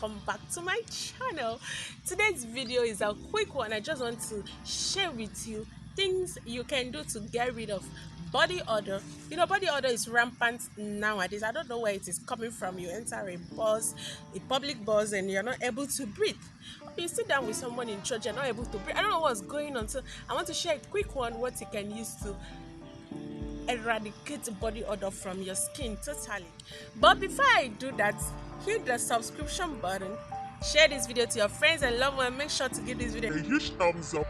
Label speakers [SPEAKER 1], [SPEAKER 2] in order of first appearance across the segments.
[SPEAKER 1] welcome back to my channel. Today's video is a quick one. I just want to share with you things you can do to get rid of body odor. You know, body odor is rampant nowadays. I don't know where it is coming from. You enter a bus, a public bus, and you're not able to breathe. You sit down with someone in church, you're not able to breathe. I don't know what's going on. So I want to share a quick one, what you can use to eradicate body odor from your skin totally. But before I do that, hit the subscription button, share this video to your friends and loved ones. Make sure to give this video a huge thumbs up.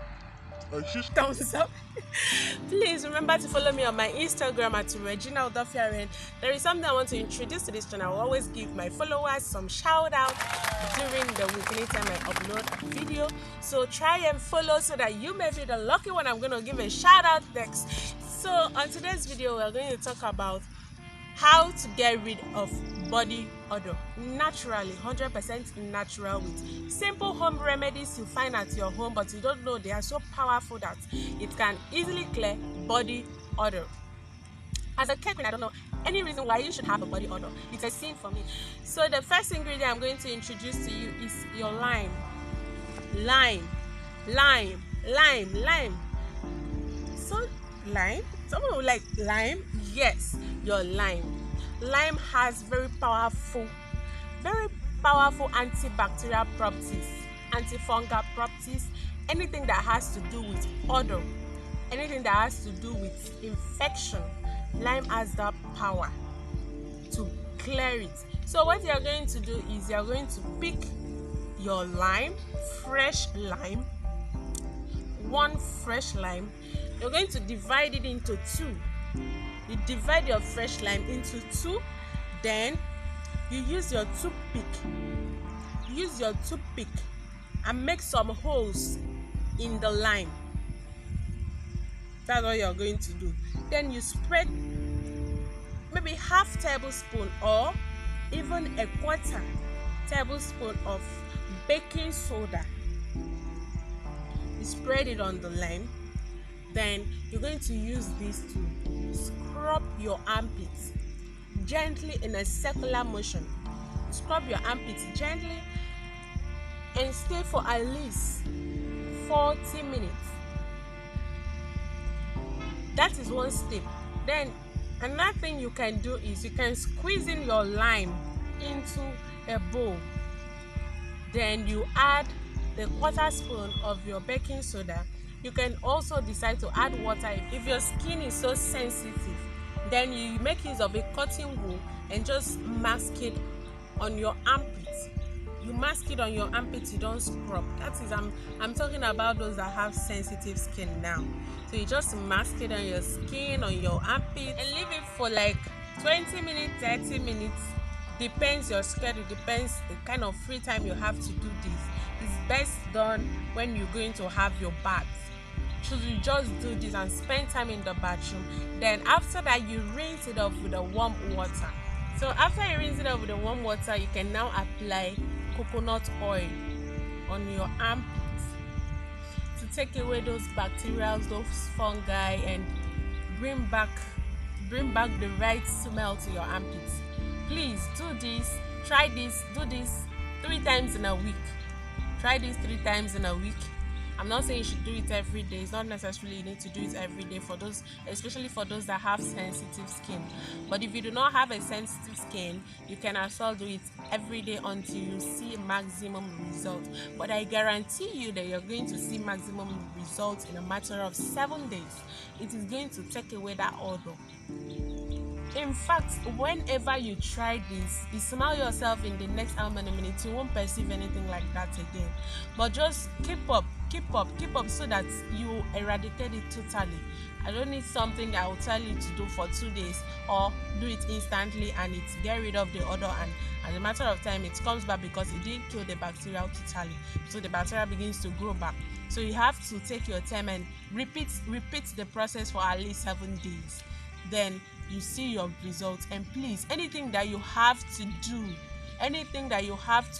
[SPEAKER 1] Please remember to follow me on my Instagram at Odor. There is something I want to introduce to this channel. I will always give my followers some shout out during the week anytime I upload a video. So try and follow so that you may be the lucky one I'm going to give a shout out next. So on today's video, we're going to talk about how to get rid of body odor naturally, 100% natural, with simple home remedies you find at your home, but you don't know they are so powerful that it can easily clear body odor. As a caregiver, I don't know any reason why you should have a body odor. It's a sin for me. So the first ingredient I'm going to introduce to you is your lime. So lime, someone would like lime. Yes, your lime. Lime has very powerful antibacterial properties, antifungal properties. Anything that has to do with odor, anything that has to do with infection, lime has that power to clear it. So what you're going to do is you're going to pick your lime, fresh lime, one fresh lime. You're going to divide it into two. You divide your fresh lime into two, then you use your toothpick. And make some holes in the lime. That's what you're going to do. Then you spread maybe half tablespoon or even a quarter tablespoon of baking soda. You spread it on the lime. Then you're going to use this to scrub your armpits gently in a circular motion. Scrub your armpits gently and stay for at least 40 minutes. That is one step. Then another thing you can do is you can squeeze in your lime into a bowl. Then you add the quarter spoon of your baking soda. You can also decide to add water. If your skin is so sensitive, then you make use of a cotton wool and just mask it on your armpits. You mask it on your armpits, you don't scrub. That is, I'm talking about those that have sensitive skin now. So you just mask it on your skin, on your armpit, and leave it for like 20 minutes, 30 minutes. Depends your schedule, depends the kind of free time you have to do this. It's best done when you're going to have your bath. So you just do this and spend time in the bathroom. Then after that, you rinse it off with the warm water. So after you rinse it off with the warm water, you can now apply coconut oil on your armpits to take away those bacteria, those fungi, and bring back the right smell to your armpits. Please do this, try this, do this 3 times in a week. Try this 3 times in a week. I'm not saying you should do it every day. It's not necessarily you need to do it every day for those, especially for those that have sensitive skin. But if you do not have a sensitive skin, you can as well do it every day until you see maximum result. But I guarantee you that you're going to see maximum results in a matter of 7 days. It is going to take away that odor. In fact, whenever you try this, you smell yourself in the next how many minutes, you won't perceive anything like that again. But just keep up so that you eradicate it totally. I don't need something that I will tell you to do for 2 days or do it instantly and it get rid of the odor, and as a matter of time it comes back because it didn't kill the bacteria totally. So the bacteria begins to grow back. So you have to take your time and repeat the process for at least 7 days. Then you see your results. And please, anything that you have to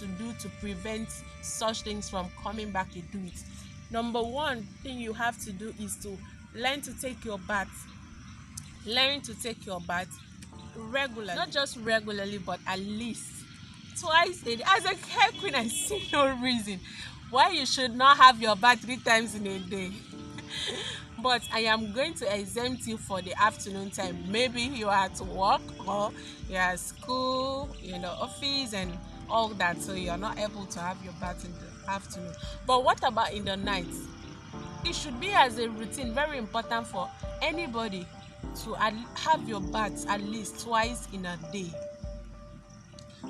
[SPEAKER 1] do to prevent such things from coming back, you do it. Number one thing you have to do is to learn to take your bath. Learn to take your bath regularly, not just regularly, but at least twice a day. As a hair queen, I see no reason why you should not have your bath 3 times in a day. But I am going to exempt you for the afternoon time. Maybe you are at work or you are at school, office and all that, so you're not able to have your bath in the afternoon. But what about in the night? It should be as a routine, very important for anybody to have your bath at least twice in a day.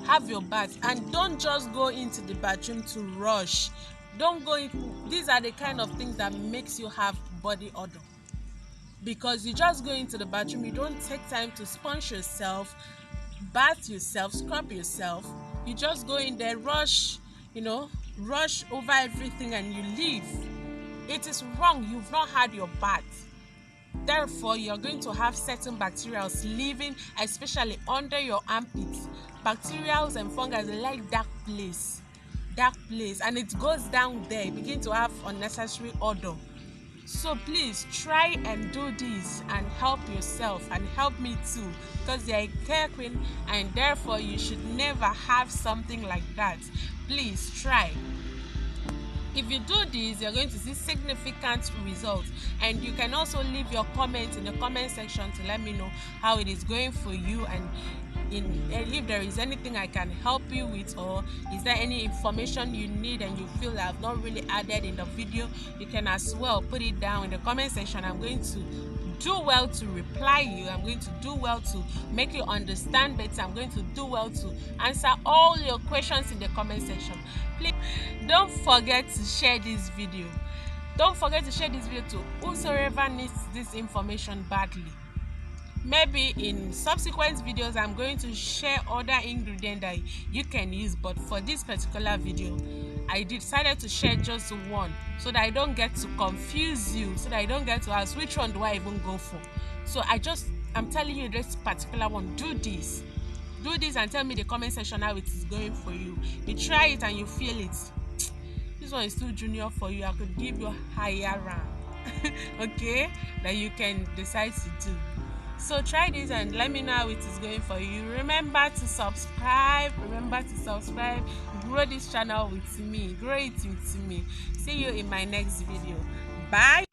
[SPEAKER 1] Have your bath and don't just go into the bathroom to rush. Don't go in. These are the kind of things that makes you have body odor, because you just go into the bathroom, you don't take time to sponge yourself, bath yourself, scrub yourself. You just go in there, rush over everything and you leave. It is wrong. You've not had your bath. Therefore, you're going to have certain bacteria living, especially under your armpits. Bacteria and fungi, they like dark place, and it goes down there. You begin to have unnecessary odor. So please try and do this and help yourself and help me too, because you're a care queen and therefore you should never have something like that. Please try. If you do this, you're going to see significant results, and you can also leave your comments in the comment section to let me know how it is going for you, and if there is anything I can help you with, or is there any information you need and you feel that I've not really added in the video, you can as well put it down in the comment section. I'm going to do well to reply you. I'm going to do well to make you understand better. I'm going to do well to answer all your questions in the comment section. Please don't forget to share this video. Don't forget to share this video to whosoever needs this information badly. Maybe in subsequent videos I'm going to share other ingredients that you can use, but for this particular video I decided to share just one, so that I don't get to confuse you, so that I don't get to ask which one do I even go for. So I'm telling you this particular one. Do this and tell me in the comment section how it is going for you. You try it and you feel it, this one is too junior for you, I could give you higher rank okay, that you can decide to do. So try this and let me know how it is going for you. Remember to subscribe. Grow this channel with me. Grow it with me. See you in my next video. Bye.